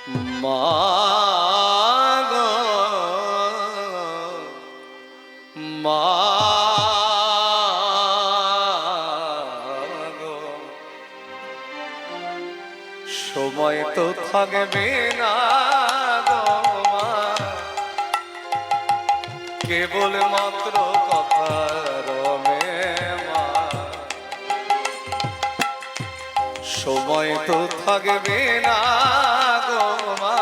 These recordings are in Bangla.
মা গো মা গো, সময় তো থাকবে না গো মা, কেবল মাত্র কথা রবে মা। সময় তো থাকবে না গো মা,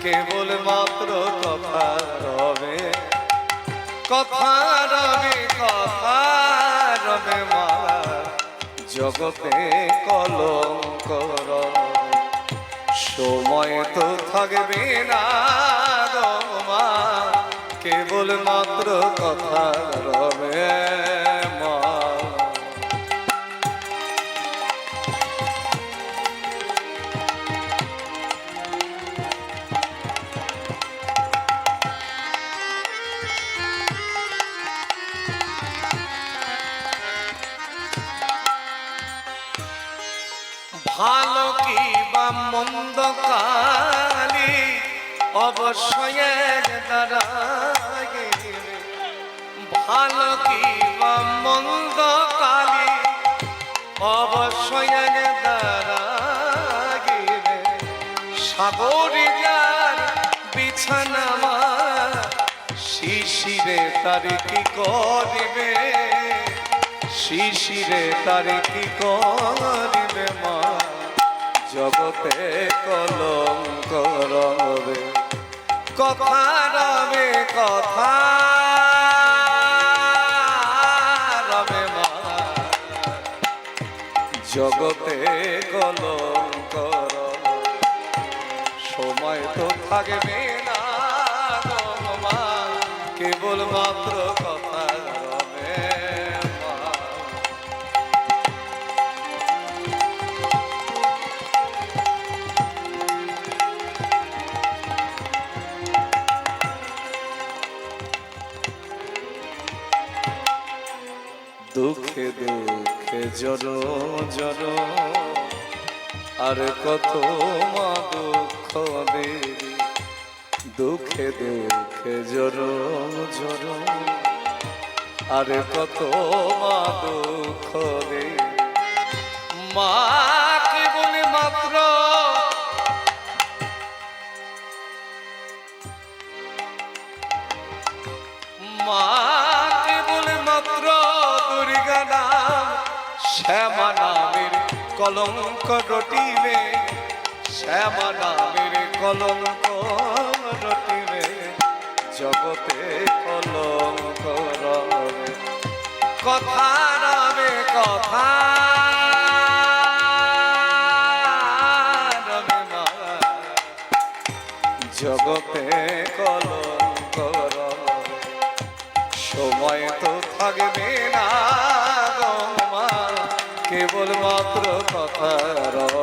কেবল মাত্র কথা রবে, কথা রবে, কথা রবে মা, জগতে কলঙ্ক রবে। সময় তো থাকবে না গো মা, কেবল মাত্র কথা রবে মা। ভালো কি বা মন্দ কালি অবশ্যই দাঁড়াইবে, ভালো কি বা মন্দ কালি অবশ্যই দাঁড়াইবে। সাগরে যার বিছানা মা, শিশিরে তার কি করিবে, শিশিরে তার কি করিবে মা, জগতে কলঙ্ক রবে, কথা রবে, কথা রবে মা, জগতে কলঙ্ক রবে। সময় তো থাকবে না গো মা, কেবল মাত্র কথা রবে মা। দুঃখে দুঃখে জড়ো জড়ো, আর কত মা দুঃখ দেবী, দুঃখে দুঃখে জড়ো জড়ো, আর কত মা দুঃখ দেবী। মা কেবল মাত্র মা কেবল মাত্র দুর্গা নাম, শ্যামা নামের কলঙ্ক রটিবে, শ্যামা নামের কলঙ্ক রটিবে, জগতে কলঙ্ক রবে, কথা রবে, কথা রবে মা, জগতে কলঙ্ক রবে। সময় তো থাকবে না গো মা, কেবল মাত্র কথা রবে।